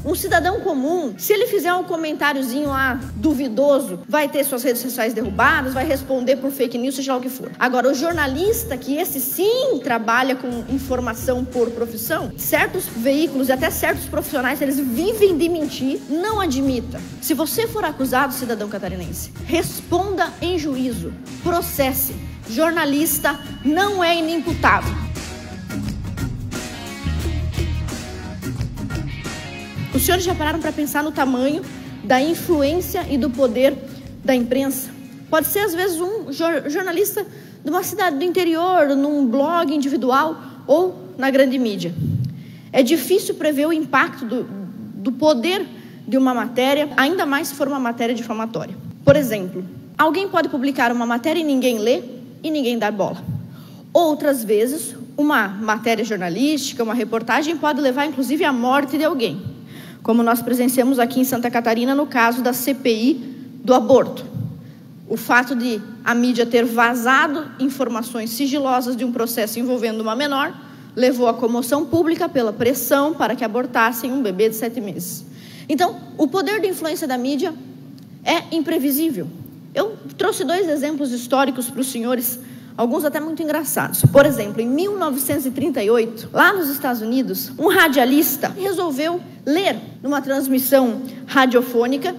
Um cidadão comum, se ele fizer um comentáriozinho lá duvidoso, vai ter suas redes sociais derrubadas, vai responder por fake news, seja lá o que for. Agora, o jornalista, que esse sim trabalha com informação por profissão, certos veículos e até certos profissionais, eles vivem de mentir, não admita. Se você for acusado, cidadão catarinense, responda em juízo, processe. Jornalista não é inimputável. Os senhores já pararam para pensar no tamanho da influência e do poder da imprensa? Pode ser, às vezes, um jornalista de uma cidade do interior, num blog individual ou na grande mídia. É difícil prever o impacto do poder de uma matéria, ainda mais se for uma matéria difamatória. Por exemplo, alguém pode publicar uma matéria e ninguém lê e ninguém dá bola. Outras vezes, uma matéria jornalística, uma reportagem pode levar, inclusive, à morte de alguém, como nós presenciamos aqui em Santa Catarina no caso da CPI do aborto. O fato de a mídia ter vazado informações sigilosas de um processo envolvendo uma menor levou à comoção pública pela pressão para que abortassem um bebê de 7 meses. Então, o poder de influência da mídia é imprevisível. Eu trouxe 2 exemplos históricos para os senhores, alguns até muito engraçados. Por exemplo, em 1938, lá nos Estados Unidos, um radialista resolveu ler, numa transmissão radiofônica,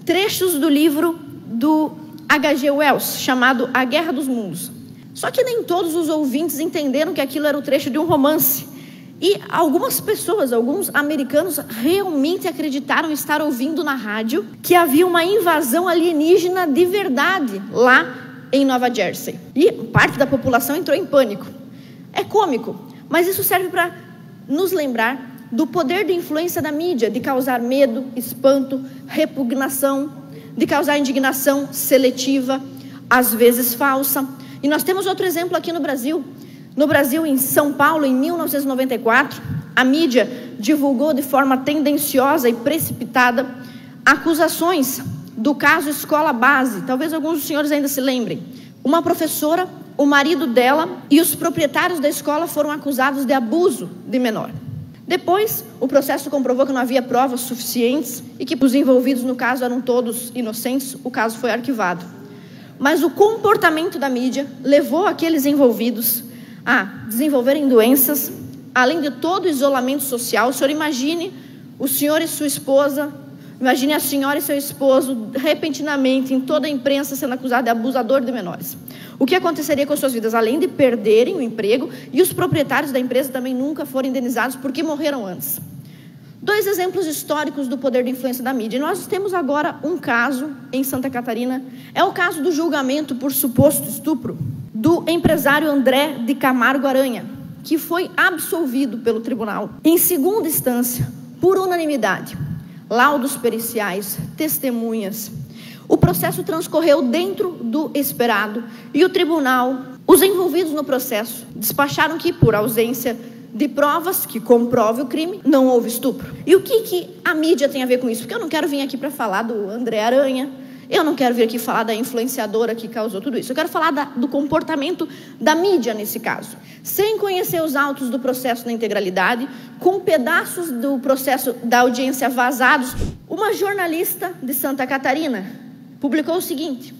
trechos do livro do H.G. Wells, chamado A Guerra dos Mundos. Só que nem todos os ouvintes entenderam que aquilo era o trecho de um romance. E algumas pessoas, alguns americanos, realmente acreditaram estar ouvindo na rádio que havia uma invasão alienígena de verdade lá em Nova Jersey. E parte da população entrou em pânico. É cômico, mas isso serve para nos lembrar do poder de influência da mídia, de causar medo, espanto, repugnação, de causar indignação seletiva, às vezes falsa. E nós temos outro exemplo aqui no Brasil. No Brasil, em São Paulo, em 1994, a mídia divulgou de forma tendenciosa e precipitada acusações do caso Escola Base. Talvez alguns dos senhores ainda se lembrem. Uma professora, o marido dela e os proprietários da escola foram acusados de abuso de menor. Depois, o processo comprovou que não havia provas suficientes e que os envolvidos no caso eram todos inocentes. O caso foi arquivado. Mas o comportamento da mídia levou aqueles envolvidos a desenvolverem doenças, além de todo o isolamento social. O senhor imagine o senhor e sua esposa, imagine a senhora e seu esposo, repentinamente, em toda a imprensa, sendo acusado de abusador de menores. O que aconteceria com suas vidas? Além de perderem o emprego, e os proprietários da empresa também nunca foram indenizados porque morreram antes. 2 exemplos históricos do poder de influência da mídia. E nós temos agora um caso em Santa Catarina. É o caso do julgamento por suposto estupro do empresário André de Camargo Aranha, que foi absolvido pelo tribunal, em segunda instância, por unanimidade. Laudos periciais, testemunhas. O processo transcorreu dentro do esperado e o tribunal, os envolvidos no processo, despacharam que, por ausência de provas que comprovem o crime, não houve estupro. E o que a mídia tem a ver com isso? Porque eu não quero vir aqui para falar do André Aranha, eu não quero vir aqui falar da influenciadora que causou tudo isso. Eu quero falar do comportamento da mídia nesse caso. Sem conhecer os autos do processo na integralidade, com pedaços do processo da audiência vazados, uma jornalista de Santa Catarina publicou o seguinte: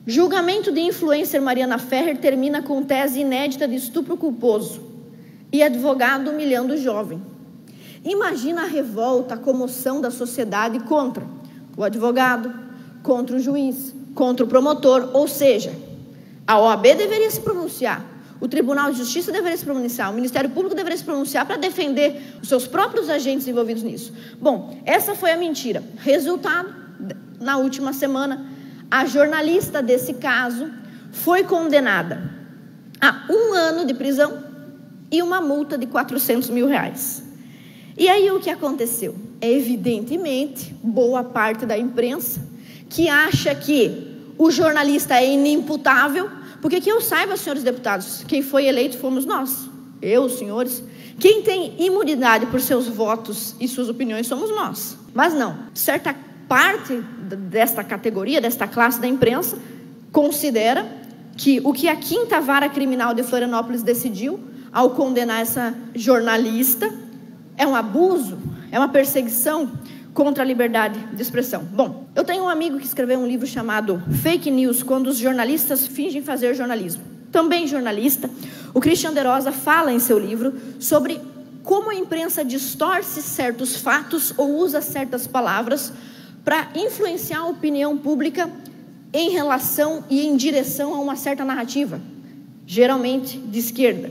julgamento de influencer Mariana Ferrer termina com tese inédita de estupro culposo e advogado humilhando o jovem. Imagina a revolta, a comoção da sociedade contra o advogado, contra o juiz, contra o promotor. Ou seja, a OAB deveria se pronunciar, o Tribunal de Justiça deveria se pronunciar, o Ministério Público deveria se pronunciar para defender os seus próprios agentes envolvidos nisso. Bom, essa foi a mentira. Resultado: na última semana, a jornalista desse caso foi condenada a 1 ano de prisão e uma multa de R$400 mil. E aí o que aconteceu? É evidentemente boa parte da imprensa que acha que o jornalista é inimputável, porque que eu saiba, senhores deputados, quem foi eleito fomos nós, eu, os senhores. Quem tem imunidade por seus votos e suas opiniões somos nós. Mas não, certa parte desta categoria, desta classe da imprensa, considera que o que a 5ª Vara Criminal de Florianópolis decidiu ao condenar essa jornalista é um abuso, é uma perseguição contra a liberdade de expressão. Bom, eu tenho um amigo que escreveu um livro chamado Fake News, quando os jornalistas fingem fazer jornalismo. Também jornalista, o Christian de Rosa fala em seu livro sobre como a imprensa distorce certos fatos ou usa certas palavras para influenciar a opinião pública em relação e em direção a uma certa narrativa, geralmente de esquerda.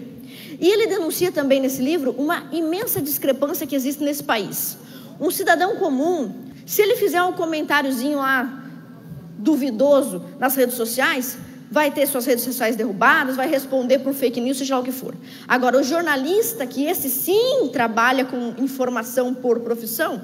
E ele denuncia também nesse livro uma imensa discrepância que existe nesse país. Um cidadão comum, se ele fizer um comentáriozinho lá duvidoso nas redes sociais, vai ter suas redes sociais derrubadas, vai responder por fake news, seja lá o que for. Agora, o jornalista, que esse sim trabalha com informação por profissão,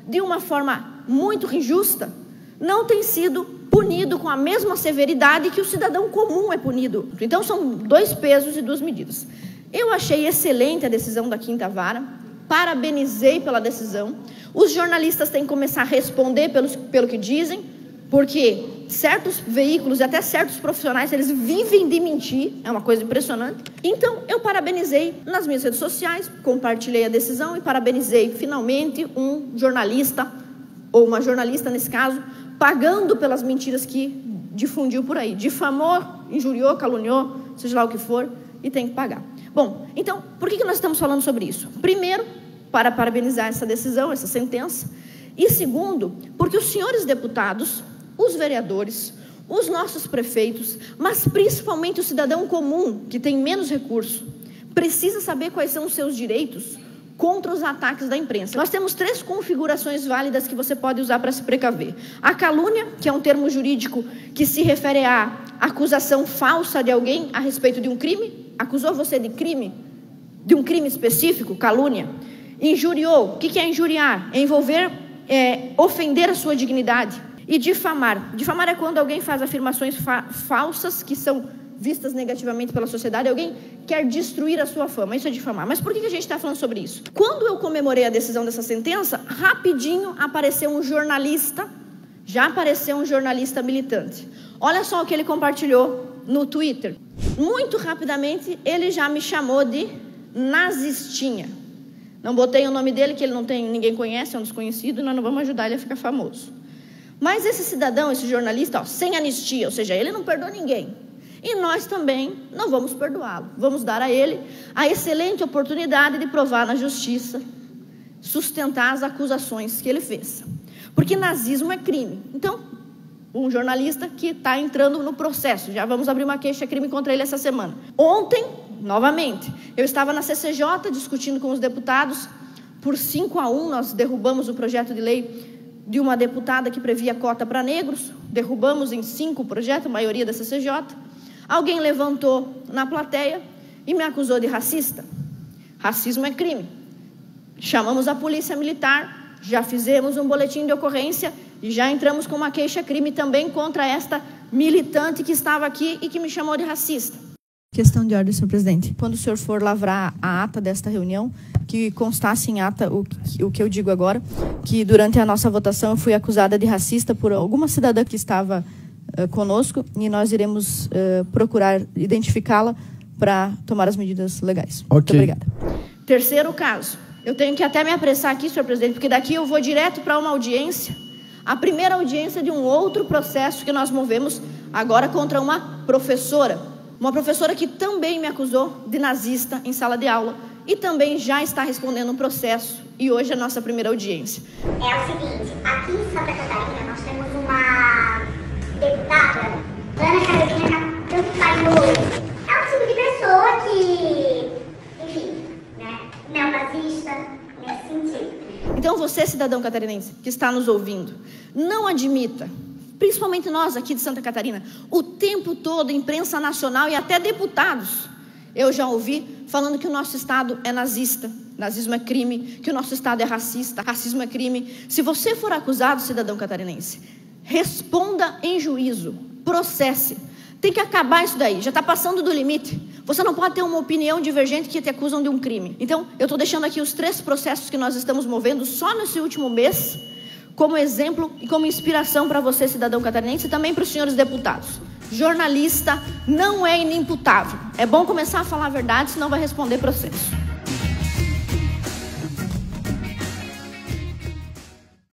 de uma forma muito injusta, não tem sido punido com a mesma severidade que o cidadão comum é punido. Então, são 2 pesos e 2 medidas. Eu achei excelente a decisão da 5ª Vara, parabenizei pela decisão. Os jornalistas têm que começar a responder pelo que dizem, porque certos veículos e até certos profissionais, eles vivem de mentir, é uma coisa impressionante. Então, eu parabenizei nas minhas redes sociais, compartilhei a decisão e parabenizei finalmente um jornalista, ou uma jornalista nesse caso, pagando pelas mentiras que difundiu por aí. Difamou, injuriou, caluniou, seja lá o que for, e tem que pagar. Bom, então, por que nós estamos falando sobre isso? Primeiro, para parabenizar essa decisão, essa sentença. E segundo, porque os senhores deputados, os vereadores, os nossos prefeitos, mas principalmente o cidadão comum, que tem menos recurso, precisa saber quais são os seus direitos contra os ataques da imprensa. Nós temos 3 configurações válidas que você pode usar para se precaver. A calúnia, que é um termo jurídico que se refere à acusação falsa de alguém a respeito de um crime. Acusou você de crime, de um crime específico, calúnia. Injuriou. O que é injuriar? É envolver, ofender a sua dignidade. E difamar. Difamar é quando alguém faz afirmações falsas que são vistas negativamente pela sociedade, alguém quer destruir a sua fama, isso é difamar. Mas por que a gente está falando sobre isso? Quando eu comemorei a decisão dessa sentença, rapidinho apareceu um jornalista, já apareceu um jornalista militante. Olha só o que ele compartilhou no Twitter. Muito rapidamente, ele já me chamou de nazistinha. Não botei o nome dele, que ele não tem, ninguém conhece, é um desconhecido, e nós não vamos ajudar ele a ficar famoso. Mas esse cidadão, esse jornalista, sem anistia, ou seja, ele não perdoa ninguém. E nós também não vamos perdoá-lo. Vamos dar a ele a excelente oportunidade de provar na justiça, sustentar as acusações que ele fez. Porque nazismo é crime. Então, um jornalista que está entrando no processo, já vamos abrir uma queixa-crime contra ele essa semana. Ontem, novamente, eu estava na CCJ discutindo com os deputados, por 5-1 nós derrubamos o projeto de lei de uma deputada que previa cota para negros, derrubamos em 5 projetos, a maioria da CCJ. Alguém levantou na plateia e me acusou de racista. Racismo é crime. Chamamos a polícia militar, já fizemos um boletim de ocorrência e já entramos com uma queixa-crime também contra esta militante que estava aqui e que me chamou de racista. Questão de ordem, senhor presidente. Quando o senhor for lavrar a ata desta reunião, que constasse em ata o que eu digo agora, que durante a nossa votação eu fui acusada de racista por alguma cidadã que estava conosco, e nós iremos procurar identificá-la para tomar as medidas legais. Okay. Muito obrigada. Terceiro caso. Eu tenho que até me apressar aqui, senhor presidente, porque daqui eu vou direto para uma audiência, a primeira audiência de um outro processo que nós movemos agora contra uma professora que também me acusou de nazista em sala de aula e também já está respondendo um processo, e hoje é a nossa primeira audiência. É o seguinte, aqui em Santa Catarina nós temos uma deputada, Ana Carolina Campos. É um tipo de pessoa que, enfim, né, neonazista, nesse sentido. Então você, cidadão catarinense, que está nos ouvindo, não admita, principalmente nós aqui de Santa Catarina, o tempo todo, imprensa nacional e até deputados, eu já ouvi falando que o nosso Estado é nazista, nazismo é crime, que o nosso Estado é racista, racismo é crime. Se você for acusado, cidadão catarinense, responda em juízo, processe. Tem que acabar isso daí, já está passando do limite. Você não pode ter uma opinião divergente que te acusam de um crime. Então, eu estou deixando aqui os 3 processos que nós estamos movendo só nesse último mês, como exemplo e como inspiração para você, cidadão catarinense, e também para os senhores deputados. Jornalista não é inimputável. É bom começar a falar a verdade, senão vai responder processo.